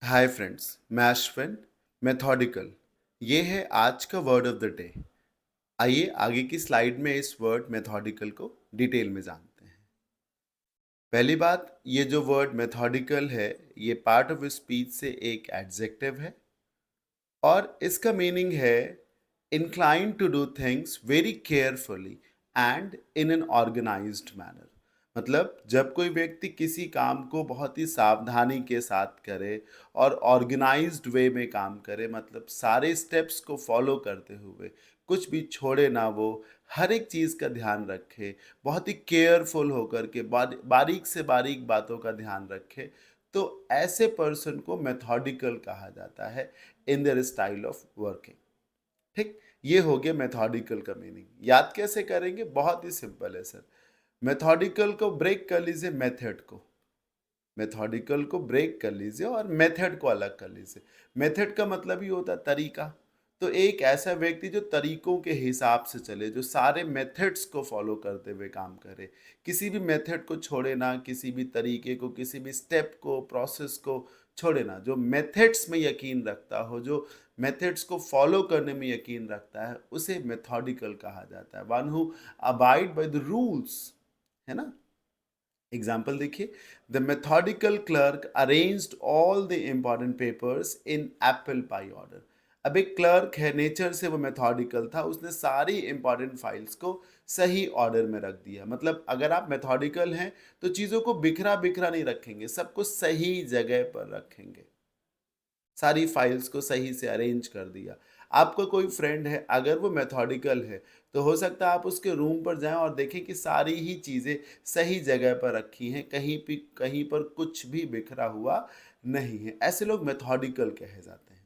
Hi friends, मैं Ashwin. Methodical, ये है आज का वर्ड ऑफ द डे। आइए आगे की स्लाइड में इस वर्ड मेथोडिकल को डिटेल में जानते हैं। पहली बात, ये जो वर्ड मेथोडिकल है, ये पार्ट ऑफ स्पीच से एक एडजेक्टिव है और इसका मीनिंग है inclined to do things very carefully and in an organized manner। मतलब जब कोई व्यक्ति किसी काम को बहुत ही सावधानी के साथ करे और ऑर्गेनाइज्ड वे में काम करे, मतलब सारे स्टेप्स को फॉलो करते हुए कुछ भी छोड़े ना, वो हर एक चीज़ का ध्यान रखे, बहुत ही केयरफुल होकर के बारीक से बारीक बातों का ध्यान रखे, तो ऐसे पर्सन को मेथोडिकल कहा जाता है in their style of working. ठीक, ये हो गया मेथोडिकल का मीनिंग। याद कैसे करेंगे? बहुत ही सिंपल है सर। मेथोडिकल को ब्रेक कर लीजिए मेथड को, मेथोडिकल को ब्रेक कर लीजिए और मेथड को अलग कर लीजिए। मेथड का मतलब ही होता है तरीका। तो एक ऐसा व्यक्ति जो तरीकों के हिसाब से चले, जो सारे मेथड्स को फॉलो करते हुए काम करे, किसी भी मेथड को छोड़े ना, किसी भी तरीके को, किसी भी स्टेप को, प्रोसेस को छोड़े ना, जो मेथड्स में यकीन रखता हो, जो मेथड्स को फॉलो करने में यकीन रखता है, उसे मेथोडिकल कहा जाता है। One who abide by the rules, है ना। एग्जाम्पल देखिए, the methodical clerk arranged all the important papers in apple pie order. अब एक क्लर्क है, नेचर से वो मेथोडिकल था, उसने सारी इंपॉर्टेंट फाइल्स को सही ऑर्डर में रख दिया। मतलब अगर आप मेथोडिकल हैं तो चीज़ों को बिखरा बिखरा नहीं रखेंगे, सबको सही जगह पर रखेंगे, सारी फाइल्स को सही से अरेंज कर दिया। आपका कोई फ्रेंड है, अगर वो मेथोडिकल है, तो हो सकता है आप उसके रूम पर जाएं और देखें कि सारी ही चीज़ें सही जगह पर रखी हैं, कहीं पर कुछ भी बिखरा हुआ नहीं है। ऐसे लोग मेथोडिकल कहे जाते हैं।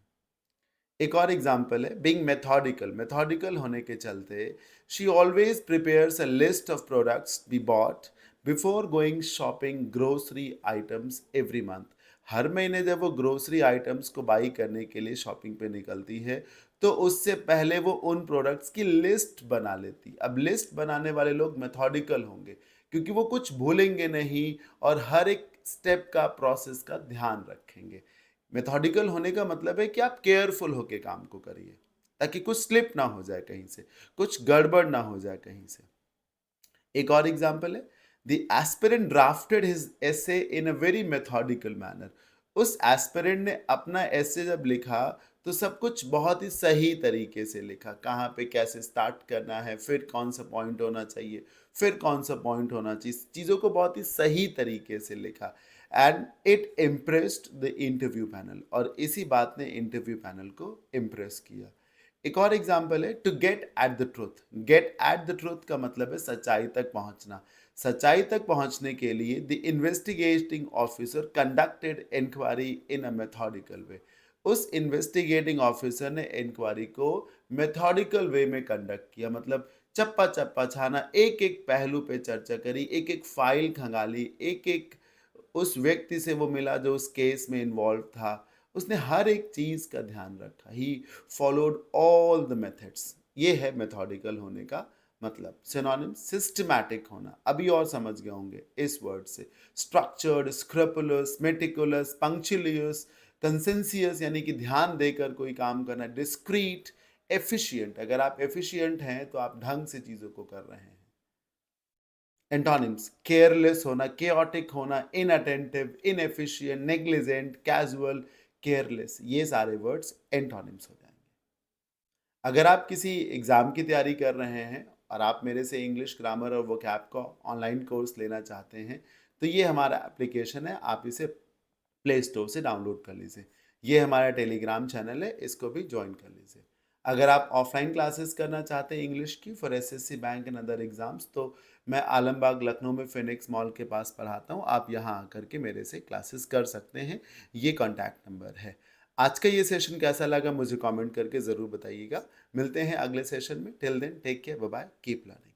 एक और एग्जाम्पल है, बीइंग मेथोडिकल। मेथोडिकल होने के चलते she always prepares a list of products be bought before going shopping grocery items every month. हर महीने जब वो ग्रोसरी आइटम्स को बाई करने के लिए शॉपिंग पे निकलती है, तो उससे पहले वो उन प्रोडक्ट्स की लिस्ट बना लेती। अब लिस्ट बनाने वाले लोग मेथोडिकल होंगे, क्योंकि वो कुछ भूलेंगे नहीं और हर एक स्टेप का, प्रोसेस का ध्यान रखेंगे। मेथोडिकल होने का मतलब है कि आप केयरफुल होके काम को करिए, ताकि कुछ स्लिप ना हो जाए कहीं से, कुछ गड़बड़ ना हो जाए कहीं से। एक और एग्जाम्पल है, the aspirant drafted his essay in a very methodical manner. उस एस्पिरेंट ने अपना एसे जब लिखा तो सब कुछ बहुत ही सही तरीके से लिखा, कहाँ पे कैसे स्टार्ट करना है, फिर कौन सा पॉइंट होना चाहिए, फिर कौन सा पॉइंट होना चाहिए, चीज़ों को बहुत ही सही तरीके से लिखा। And it impressed the interview panel, और इसी बात ने इंटरव्यू पैनल को इम्प्रेस किया। एक और एग्जाम्पल है, to get at the truth. Get at the truth का मतलब है सच्चाई तक पहुंचना। सच्चाई तक पहुंचने के लिए the investigating officer conducted inquiry in a methodical way. उस इन्वेस्टिगेटिंग ऑफिसर ने इंक्वायरी को मेथोडिकल वे में कंडक्ट किया। मतलब चप्पा चप्पा छाना, एक एक पहलू पे चर्चा करी, एक एक फाइल खंगाली, एक एक उस व्यक्ति से वो मिला जो उस केस में इन्वॉल्व था। उसने हर एक चीज का ध्यान रखा। He followed all the methods. ये है मेथोडिकल होने का मतलब। सिनोनिम, सिस्टमैटिक होना। अभी और समझ गए होंगे इस वर्ड से। स्ट्रक्चर्ड, स्क्रपुलस, मेटिकुलस, पंक्चुलियस, कंसेंसियस यानी कि ध्यान देकर कोई काम करना, डिस्क्रीट, एफिशिएंट। अगर आप एफिशिएंट हैं तो आप ढंग से चीजों को कर रहे हैं। एंटोनिम्स, केयरलेस होना, केओटिक होना, inattentive, inefficient, negligent, casual, careless, ये सारे वर्ड्स एंटोनिम्स हो जाएंगे। अगर आप किसी एग्जाम की तैयारी कर रहे हैं और आप मेरे से इंग्लिश ग्रामर और वोकैब का ऑनलाइन कोर्स लेना चाहते हैं, तो ये हमारा एप्लीकेशन है, आप इसे प्ले स्टोर से डाउनलोड कर लीजिए। ये हमारा टेलीग्राम चैनल है, इसको भी ज्वाइन कर लीजिए। अगर आप ऑफलाइन क्लासेस करना चाहते हैं इंग्लिश की for SSC bank and other exams, तो मैं आलमबाग लखनऊ में फिनिक्स मॉल के पास पढ़ाता हूँ। आप यहाँ आकर के मेरे से क्लासेस कर सकते हैं। ये कॉन्टैक्ट नंबर है। आज का ये सेशन कैसा लगा मुझे कमेंट करके ज़रूर बताइएगा। मिलते हैं अगले सेशन में। Till then take care, bye bye, keep learning.